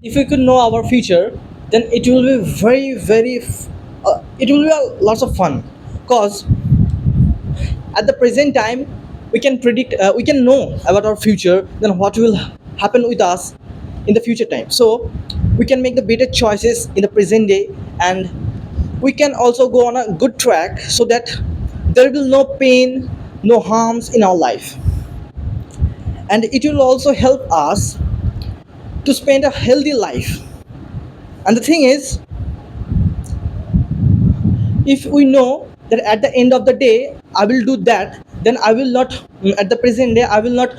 If we could know our future, then it will be very very it will be a lots of fun, because at the present time we can predict, we can know about our future, then what will happen with us in the future time. So we can make the better choices in the present day, and we can also go on a good track, so that there will no pain, no harms in our life. And it will also help us to spend a healthy life. And the thing is, if we know that at the end of the day I will do that, then I will not, at the present day I will not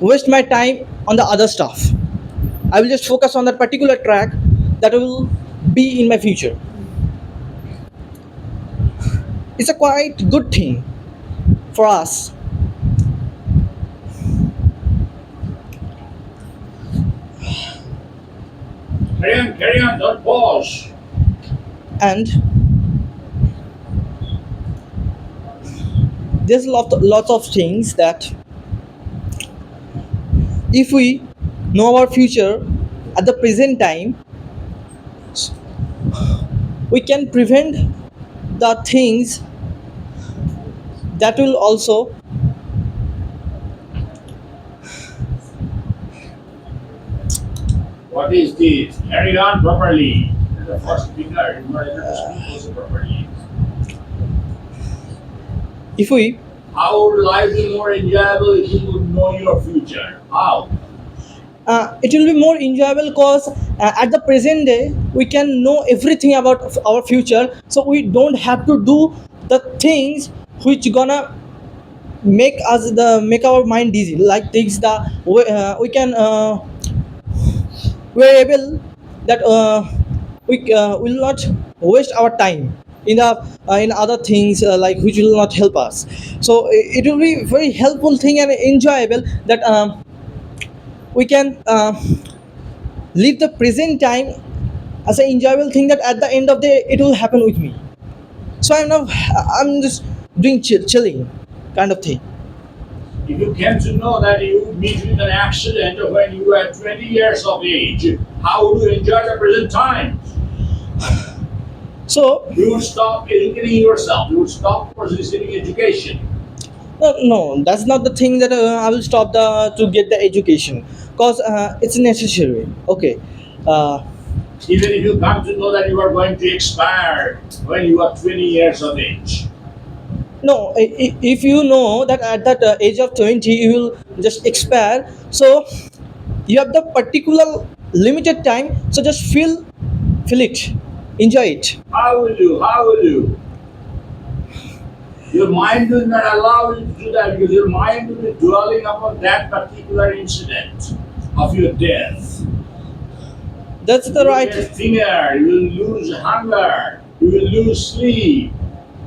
waste my time on the other stuff. I will just focus on that particular track that will be in my future. It's a quite good thing for us. Carry on, don't pause. And there's lots of things that if we know our future at the present time, we can prevent the things that will also What is this? Carry on properly. The first speaker, you are able to speak also properly. if we How would life be more enjoyable if you would know your future? How? it will be more enjoyable, because at the present day we can know everything about our future, so we don't have to do the things which gonna make our mind dizzy, like things that we can we're able that we will not waste our time in other things, like which will not help us. So it will be very helpful thing and enjoyable that we can live the present time as an enjoyable thing, that at the end of the day it will happen with me. So I'm just doing chilling kind of thing. If you came to know that you would meet with an accident when you were 20 years of age, how would you enjoy the present time? So You would stop educating yourself. You would stop receiving education. no, that's not the thing that I will stop the to get the education, because it's necessary. Okay. Uh, Even if you come to know that you are going to expire when you are 20 years of age. no, if you know that at that age of 20 you will just expire, so you have the particular limited time. So just feel it, enjoy it. How will you? How will you? Your mind will not allow you to do that because your mind will be dwelling upon that particular incident of your death. That's the You will right. get thinner, you will lose hunger, you will lose sleep.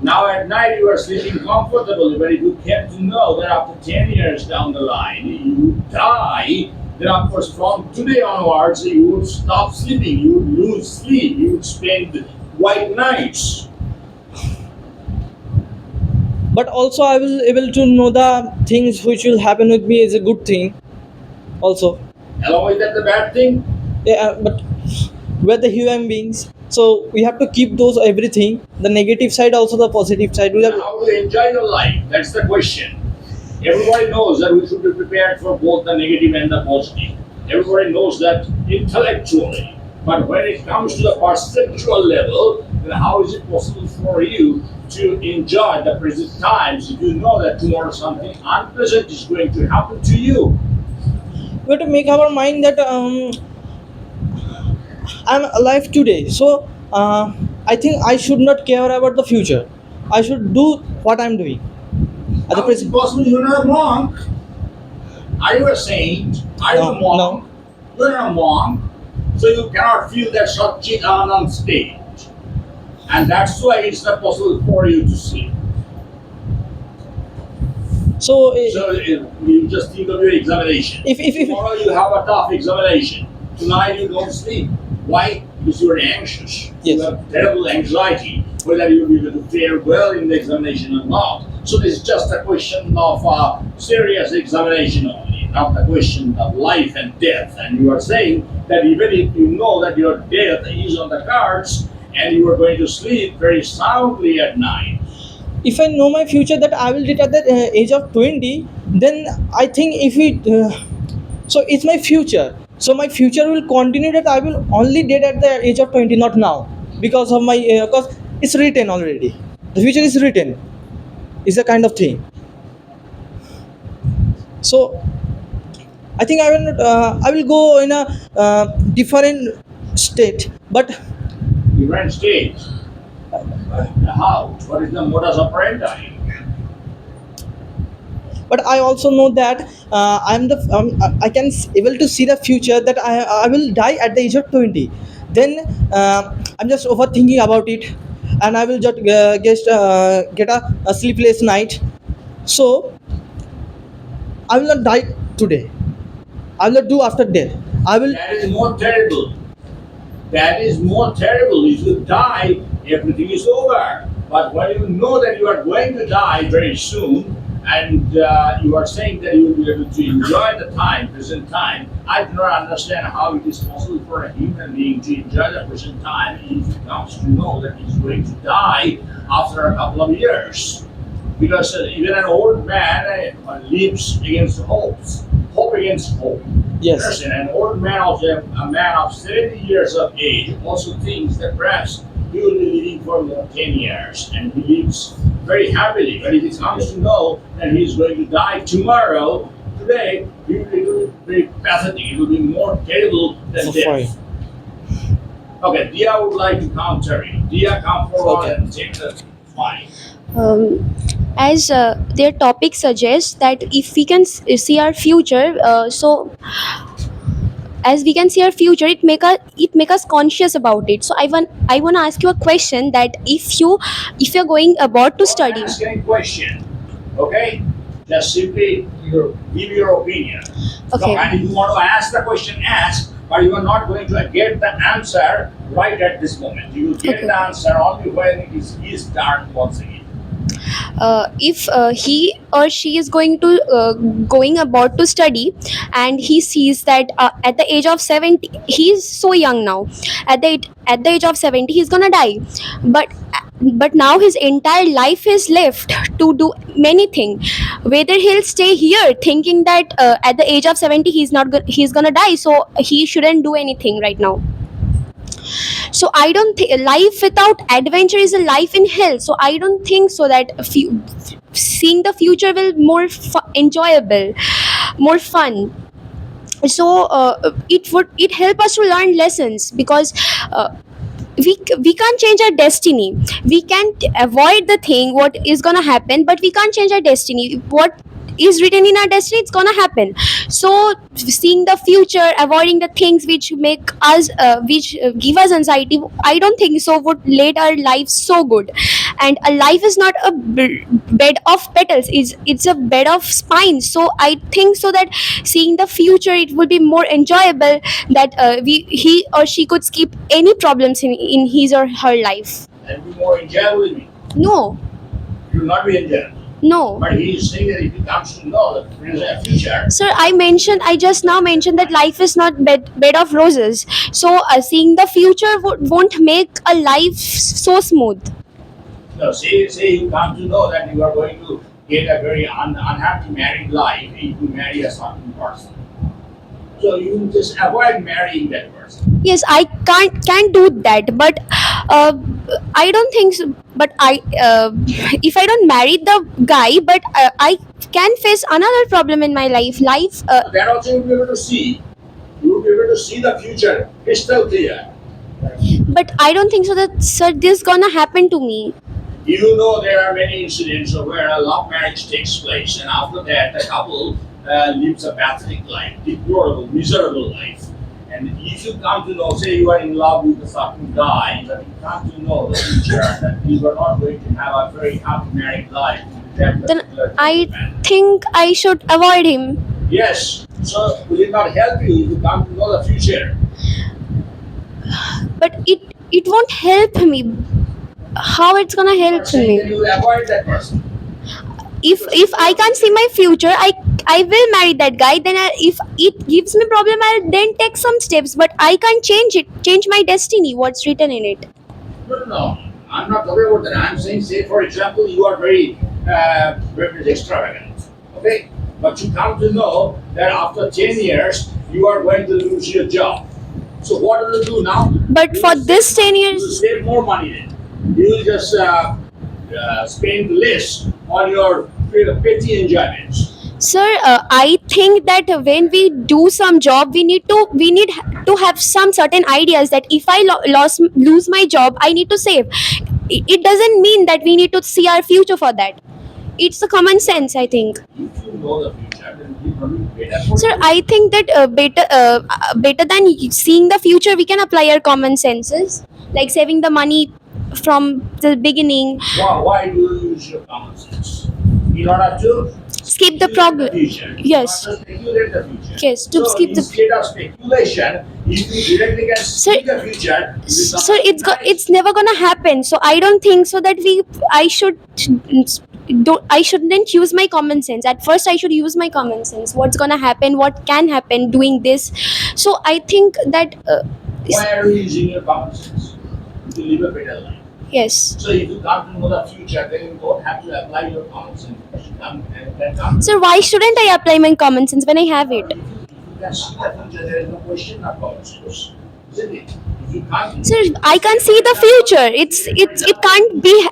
Now at night you are sleeping comfortably, but if you came to know that after 10 years down the line you would die, then of course from today onwards you would stop sleeping, you would lose sleep, you would spend white nights. But also I will able to know the things which will happen with me is a good thing also. Along with that, the bad thing, Yeah, but we're the human beings, so we have to keep those everything, the negative side also the positive side we have. then how do you enjoy your life? That's the question. Everybody knows that we should be prepared for both the negative and the positive. Everybody knows that intellectually. But when it comes to the perceptual level, then how is it possible for you to enjoy the present times if you know that tomorrow something unpleasant is going to happen to you? We have to make our mind that I'm alive today, so I think I should not care about the future. I should do what I'm doing at the How is it present. possible you're not a monk? Are you a saint? Are you a No. monk? You're not a monk, so you cannot feel that Satchit Anand state. And that's why it's not possible for you to sleep. So So you just think of your examination. if Tomorrow you have a tough examination. Tonight you don't sleep. Why? Because you are anxious. You yes. have terrible anxiety whether you'll be able to fare well in the examination or not. So this is just a question of serious examination only. destiny, not the question of life and death. And you are saying that even if you know that your death is on the cards and you are going to sleep very soundly at night, If I know my future that I will did at the age of 20, then I think if it so it's my future, so my future will continue that I will only date at the age of 20, not now, because of my because it's written already, the future is written, is a kind of thing. So I think I will not I will go in a different state, but different stage. How? What is the modus operandi? I also know that I'm the I can able to see the future that I will die at the age of 20. Then I'm just overthinking about it, and I will just get a sleepless night. So I will not die today, I will not do after death, I will. That is more terrible. That is more terrible. If you die, everything is over. But when you know that you are going to die very soon, and you are saying that you will be able to enjoy the time, present time, I do not understand how it is possible for a human being to enjoy the present time if he comes to know that he's going to die after a couple of years. Because even an old man lives against hopes, hope against hope. Yes. Person, an old man of a man of 70 years of age also thinks that perhaps he will be living for more 10 years, and he lives very happily. But if he comes to know that he is going to die tomorrow, today, it will be very pathetic. It will be more terrible than So death. fine. Okay, Dia would like to counter you. Dia, come forward Okay. and take the mic. As their topic suggests that if we can see our future, so as we can see our future, it make us conscious about it. So I want to ask you a question, that if you're going about to Don't study. ask any question, okay? Just simply give your opinion. So, Okay. and if you want to ask the question, ask, but you are not going to get the answer right at this moment. You will get Okay. the answer only when it is dark once again. If he or she is going about to study, and he sees that at the age of 70, he's so young now, at the age of 70 he's gonna die, but now his entire life is left to do many things. Whether he'll stay here thinking that at the age of 70 he's gonna die, so he shouldn't do anything right now. So I don't think life without adventure is a life in hell. So I don't think so that seeing the future will more enjoyable, more fun. So it help us to learn lessons, because we can't change our destiny. We can't avoid the thing what is gonna happen, but we can't change our destiny. What is written in our destiny, it's gonna happen. So seeing the future, avoiding the things which make us which give us anxiety, I don't think so would lead our life so good. And a life is not a bed of petals, it's a bed of spines. So I think so that seeing the future, it would be more enjoyable, that he or she could skip any problems in his or her life. And be more enjoyable with me. No, You will not be enjoyable. no. But he is saying that if he comes to know that there is a future, Sir, I just now mentioned that life is not bed of roses. So seeing the future won't make a life so smooth. no, say you come to know that you are going to get a very unhappy married life if you marry a certain person. So you just avoid marrying that person. Yes, I can't do that, but I don't think so. But if I don't marry the guy, but I can face another problem in my life. So that also you will be able to see. You will be able to see the future crystal clear. But I don't think so that, sir, this gonna happen to me. You know there are many incidents of where a love marriage takes place, and after that the couple lives a pathetic life, deplorable, miserable life. And if you come to know, say you are in love with a certain guy, but you come to know the future that you are not going to have a very happy married life with that Then particular I man. think I should avoid him. Yes. So will it not help you if you come to know the future? But it won't help me. How it's gonna You are help saying that me? you will avoid that person. If I can't see my future, I will marry that guy, then if it gives me problem, I'll then take some steps. But I can't change my destiny. What's written in it? No, no, no. I'm not talking about that. I'm saying, say, for example, you are very extravagant. Okay? But you come to know that after 10 years, you are going to lose your job. So what will you do now? But You for will this save- 10 You will years, save more money then. You will just spend less on your petty enjoyments. sir, I think that when we do some job, we need to have some certain ideas that if I lose my job, I need to save. It doesn't mean that we need to see our future for that. It's a common sense, I think. If you know the future, then it will be better for Sir, you. I think that better than seeing the future, we can apply our common senses, like saving the money from the beginning, Why do you use your common sense? In order to skip the speculate problem. the future. Yes. Not to speculate the future. Yes, to So skip the. instead of speculation, if you directly can see the future, Sir, it's never gonna happen. So I don't think so that I should don't I shouldn't use my common sense. At first, I should use my common sense. What's gonna happen? What can happen doing this? So I think that Why are you using your common sense? To live a better life. yes. So if you come to know the future, then you don't have to apply your common sense. You should come and then come. Sir, why shouldn't I apply my common sense when I have it? If you can see the future, there is no question of common sense. Isn't it? If you can't Sir, I can see the future.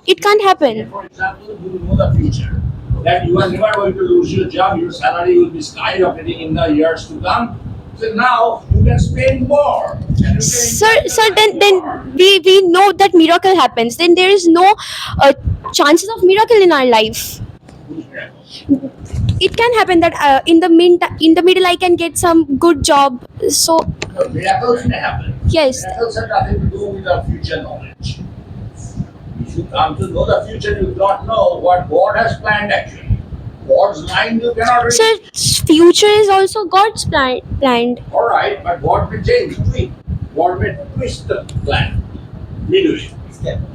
It can't happen. For example, you know the future. That you are never going to lose your job, your salary will be skyrocketing in the years to come. So now you can spend more. And you can Sir, invest sir, more. then we know that miracle happens. Then there is no chances of miracle in our life. Who's miracle? It can happen that in the middle I can get some good job. So No, miracles may happen. yes, Miracles have nothing to do with the future knowledge. If you come to know the future, you do not know what God has planned actually. God's mind you cannot read. sir, future is also God's planned. Alright, but God may change, tweak. God may twist the plan midway.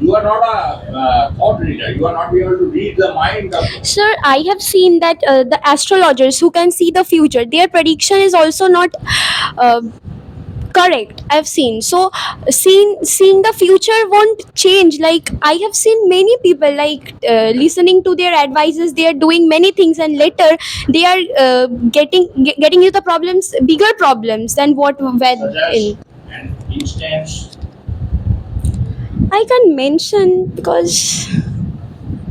You are not a thought reader. You are not able to read the mind of Sir, I have seen that the astrologers who can see the future, their prediction is also not uh, correct. I've seen. So seeing the future won't change. Like I have seen many people like listening to their advices. They are doing many things, and later they are getting you the problems, bigger problems than what were such as in. an instance. I can't mention because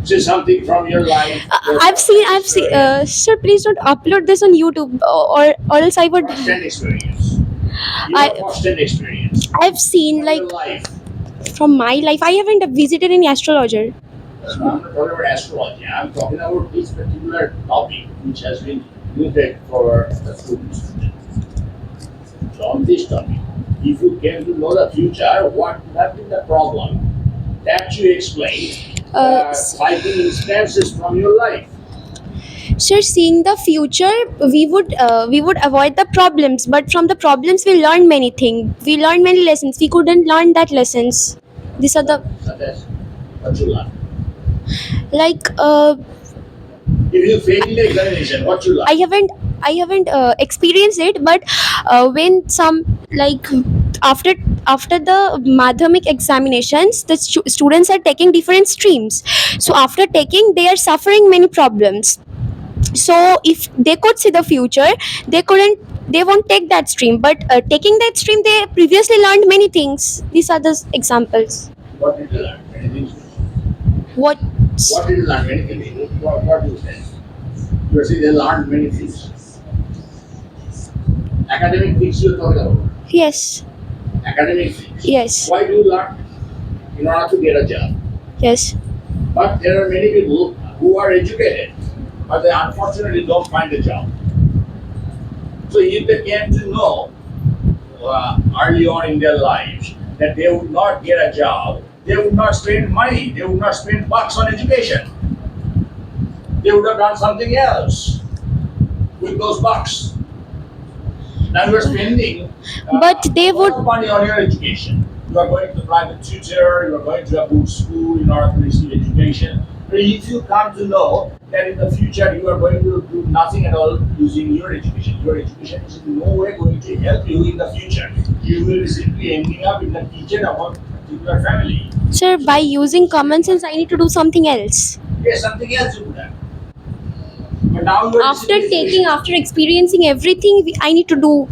Say something from your life. your I've seen. experience, Sir, please don't upload this on YouTube, or else I would. first-hand experience. I- Your first-hand experience. I've seen From like your life. from my life. I haven't visited any astrologer. I'm not talking about astrology. I'm talking about this particular topic which has been noted for the students. So on this topic, if you came to know the future, what would have been the problem that you explained? Citing instances from your life. Sure, seeing the future, we would avoid the problems, but from the problems we learn many things. We learn many lessons. We couldn't learn that lessons. These are the Such as what you learn. like If you fail in the examination, what you learn? I haven't experienced it, but when some like after the madhyamik examinations, the students are taking different streams. So after taking, they are suffering many problems. So if they could see the future, they won't take that stream, but taking that stream, they previously learned many things. These are the examples. What did you learn? Many things. What What did you learn? Many things. What do you say? You say they learned many things. Academic things you're talking about. yes, Academic things. yes, Why do you learn? In order to get a job. yes, But there are many people who are educated, but they unfortunately don't find a job. So if they came to know early on in their lives that they would not get a job, they would not spend money, they would not spend bucks on education. They would have done something else with those bucks. Now you are spending But they a lot would- of money on your education. You are going to private tutor, you are going to a good school in order to receive education. But if you come to know that in the future you are going to do nothing at all using your education is in no way going to help you in the future. You will be simply ending up in the kitchen of a particular family. Sir, by using common sense, I need to do something else. Yes, something else you could have. But now you are After experiencing everything, I need to do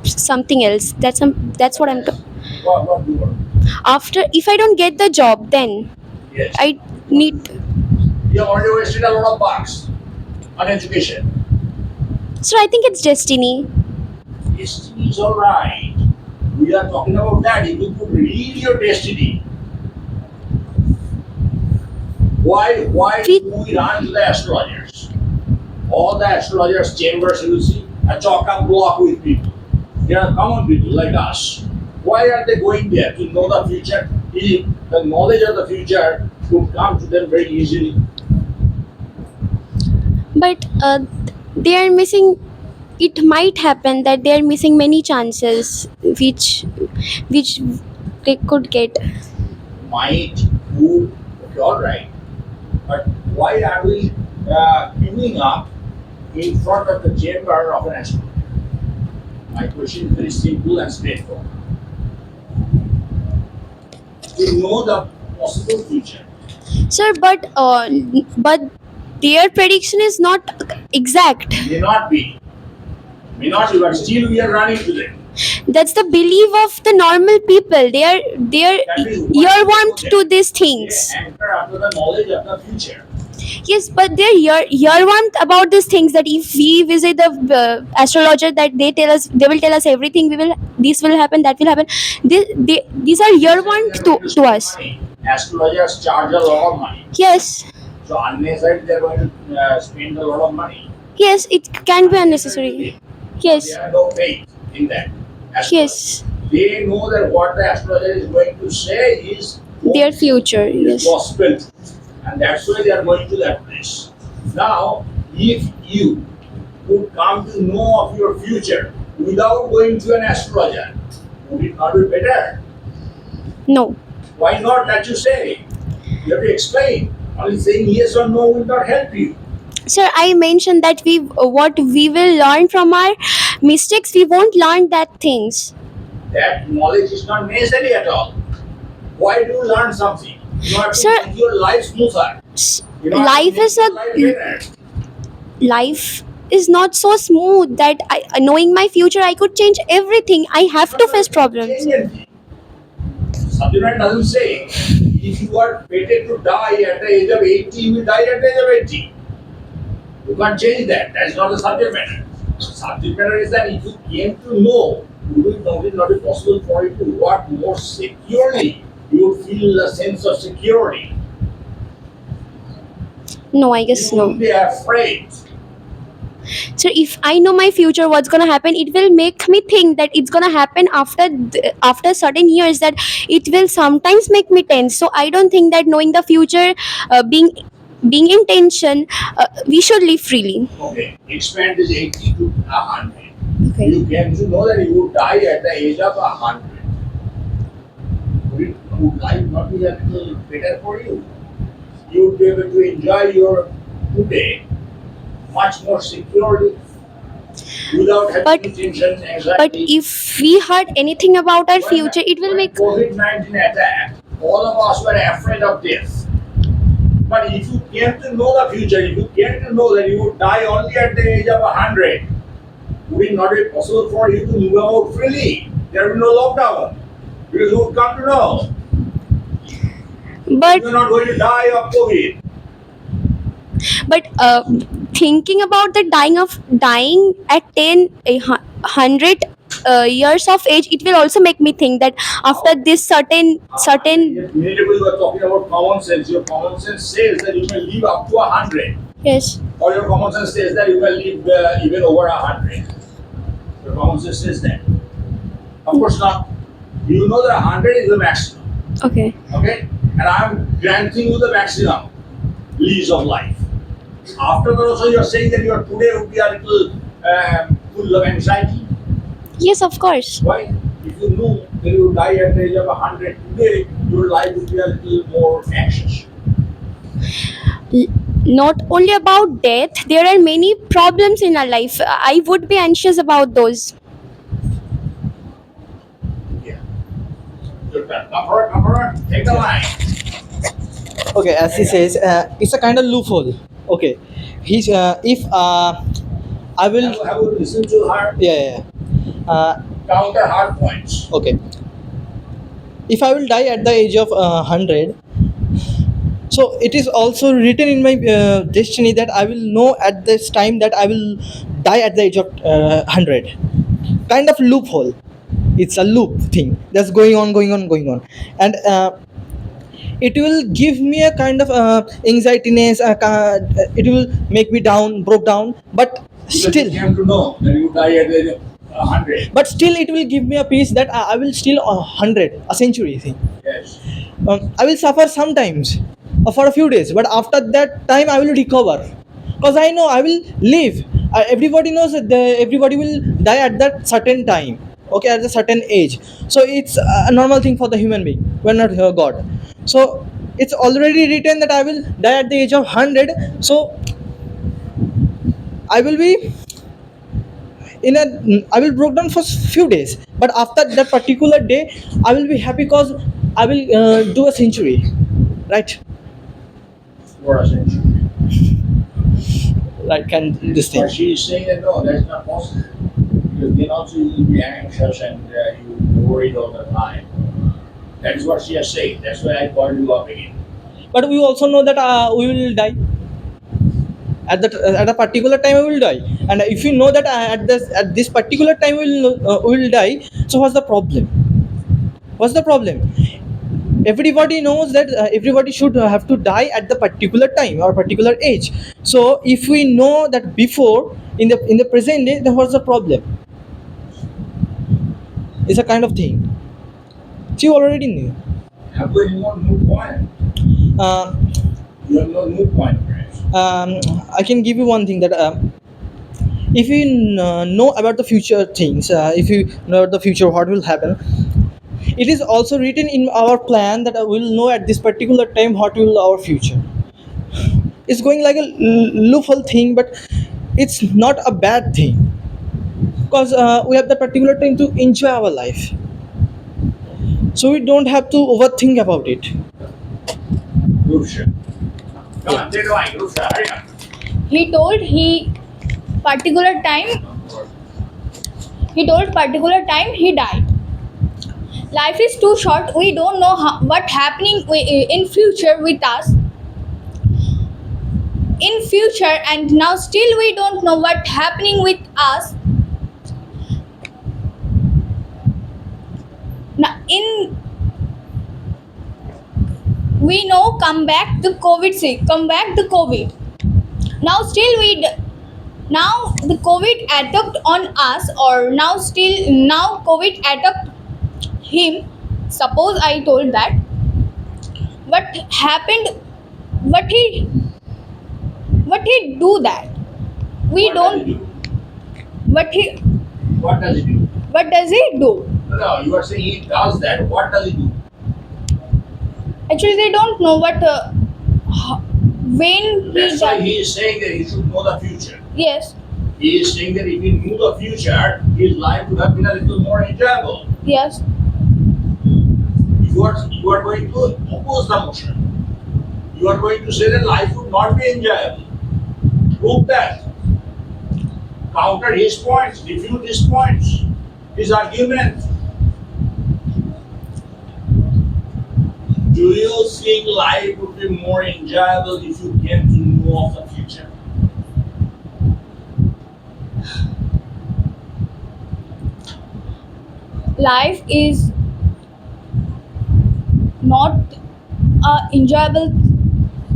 something else. That's what I'm. what do you want? After, if I don't get the job, then Yes. I need. You have already wasted a lot of bucks on education. So I think it's destiny. Destiny is alright. We are talking about that. If you could read your destiny, why We- do we run to the astrologers? All the astrologers' chambers you will see a chock-up block with people. They are common people like us. Why are they going there to know the future? If the knowledge of the future could come to them very easily. But they are missing. It might happen that they are missing many chances, which they could get. Might, would, okay, alright. But why are we queuing up in front of the chamber of an astrologer? My question is very simple and straightforward. To know the possible future. Sir, but their prediction is not exact. May not be. May not be, but still we are running to them. That's the belief of the normal people. They are That is what earwormed they- to these They things. anchor after the knowledge of the future. Yes, but they're earwormed about these things. That if we visit the astrologer, that they will tell us everything. This will happen, that will happen. These are earwormed They are going to spend us. money. Astrologers charge a lot of money. Yes, So unnecessarily they are going to spend a lot of money. yes, it can be unnecessary. Yes, They have no faith in that. yes, They know that what the astrologer is going to say is their future. is Yes, gospel. And that's why they are going to that place. Now, if you would come to know of your future without going to an astrologer, would it not be better? no. Why not that you say? You have to explain. Only saying yes or no will not help you. Sir, I mentioned that what we will learn from our mistakes, we won't learn that things. That knowledge is not necessary at all. Why do you learn something? You have to Sir- make your life smoother. You know, Life is your a life better. life is not so smooth that knowing my future, I could change everything. I have to face problems. Change anything. Satyanan doesn't say if you are fated to die at the age of 80, you will die at the age of 80. You can't change that. That's not the subject matter. Subject matter is that if you came to know, you will know it not be possible for you to work more securely. You will feel a sense of security. No, I guess You no. won't be afraid. So if I know my future, what's gonna happen, it will make me think that it's gonna happen after certain years. That it will sometimes make me tense. So I don't think that knowing the future, being in tension, we should live freely. Okay, expand this 80 to 100. Okay. You came to know that you would die at the age of 100. Would life not be a little better for you? You would be able to enjoy your today much more securely without having But- tension, anxiety. But if we heard anything about our future, it will make. COVID-19 attack, all of us were afraid of death. But if you came to know the future, if you came to know that you would die only at the age of 100, would it not be possible for you to move about freely? There will be no lockdown. Because you would come to know. But You're not going to die of COVID. thinking about the dying at 100 years of age, it will also make me think that after this certain Immediately you are talking about common sense. Your common sense says that you may live up to 100. yes, Or your common sense says that you may live even over 100. Your common sense says that. Of course not. You know that 100 is the maximum. okay, Okay? And I am granting you the maximum lease of life. After that also you are saying that your today would be a little full of anxiety. yes, of course. Why? If you knew that you would die at the age of 100 today, your life would be a little more anxious. Not only about death, there are many problems in our life. I would be anxious about those. Yeah. Your turn. Come forward. Take the line. Okay, as he says, it's a kind of loophole. Okay, he's if I will, Have you listened to her? yeah, yeah, yeah. Counter hard points. Okay, if I will die at the age of 100, so it is also written in my destiny that I will know at this time that I will die at the age of 100. Kind of loophole. It's a loop thing that's going on, going on, going on, and it will give me a kind of anxietiness. It will make me down, broke down, but Because still, you came to know that you die at the age of 100. but still, it will give me a peace that I will still 100, a century thing. Yes. I will suffer sometimes for a few days, but after that time I will recover because I know I will live. Everybody knows that everybody will die at that certain time, okay, at a certain age. So it's a normal thing for the human being. We're not God. So it's already written that I will die at the age of 100. So I will be in a I will broke down for few days, but after that particular day I will be happy because I will do a century, right? For a century. Right, can this thing. But she is saying that no, that's not possible. Because then also you will be anxious and you will be worried all the time. That is what she has said. That's why I called you up again. But we also know that we will die at a particular time. We will die, and if you know that at this particular time we will die, so what's the problem? What's the problem? Everybody knows that everybody should have to die at the particular time or particular age. So if we know that before, in the present day, then what's the problem? It's a kind of thing she already knew. Have you any more new point? uh, You have no new point, perhaps. I can give you one thing that if you know about the future things, if you know about the future what will happen, it is also written in our plan that we'll know at this particular time what will our future. It's going like a loophole thing, but it's not a bad thing because we have that particular time to enjoy our life, so we don't have to overthink about it. Rusha. Come on, take the line. Rusha, hurry up. He told particular time he told particular time he died. Life is too short. We don't know what happening in future with us in future, and now still we don't know what happening with us now. In we know come back the COVID. Now still now the COVID attacked on us, or now COVID attacked him. Suppose I told that what happened, what he do that we What don't does he do? what he What does he do? what does he do. No, you are saying he does that. What does he do? Actually they don't know what when he That's why does. he is saying that he should know the future. Yes, He is saying that if he knew the future, his life would have been a little more enjoyable. yes. You are going to oppose the motion. You are going to say that life would not be enjoyable. Prove that. Counter his points, refute his points, his argument. Do you think life would be more enjoyable if you came to know of the future? Life is not enjoyable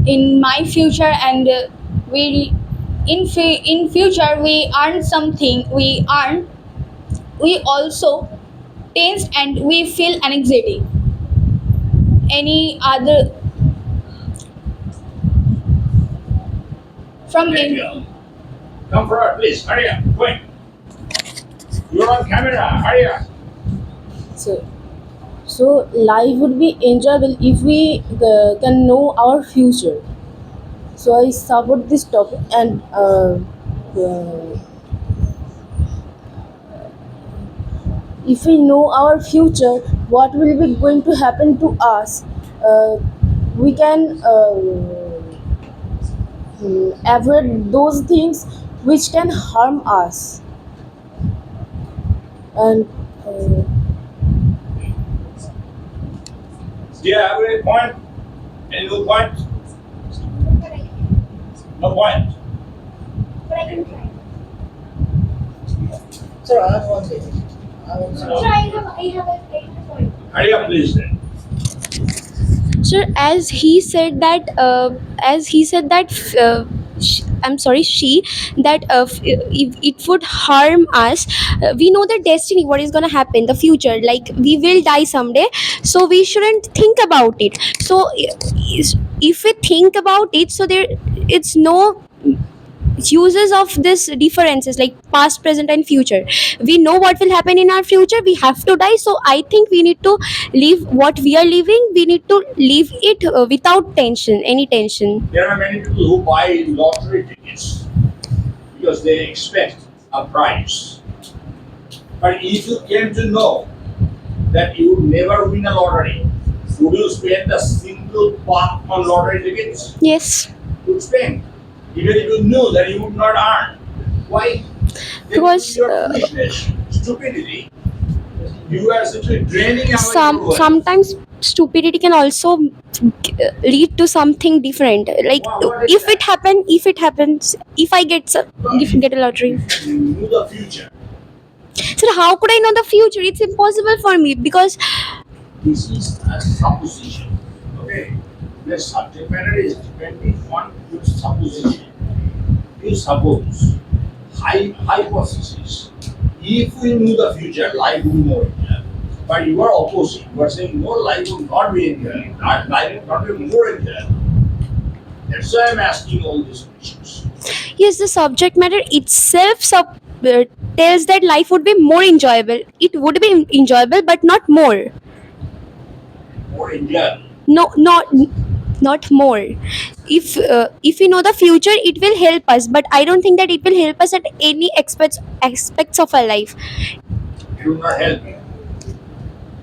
in my future, and we in future we earn something, we also tensed and we feel anxiety. Any other from There you go. Come forward, please. Hurry up. Quick. You're on camera. Hurry up. So, so life would be enjoyable if we can know our future. So I support this topic, and uh, if we know our future, what will be going to happen to us, we can avoid those things which can harm us. And uh, Do you have any point? Any new point? No point. Sir, I have one thing. I want to- Hurry up, please. Then. Sir, as he said that I'm sorry, she that if it would harm us, we know the destiny, what is going to happen, the future, like we will die someday, so we shouldn't think about it. So if we think about it, so there it's no uses of this differences like past, present and future. We know what will happen in our future, we have to die, so I think we need to live what we are living, we need to live it without tension, any tension. There are many people who buy lottery tickets because they expect a prize. But if you came to know that you would never win a lottery, would you spend a single buck on lottery tickets? Yes, You would spend. Even if you knew that you would not earn. Why? because Your foolishness, stupidity. You are simply draining away your wealth. sometimes stupidity can also lead to something different, like What is if it that? happens, if I get if I get a lottery. You knew the future. So how could I know the future? It's impossible for me because This is a supposition. Okay? The subject matter is depending on your supposition. You suppose, hypothesis. If we knew the future, life would be more enjoyable. But you are opposing. You are saying no, life would not be enjoyable. Life would not be more enjoyable. That's why I'm asking all these questions. yes, the subject matter itself tells that life would be more enjoyable. It would be enjoyable, but not more. More enjoyable. No, not more. If we know the future, it will help us. But I don't think that it will help us at any aspects of our life. It will not help you.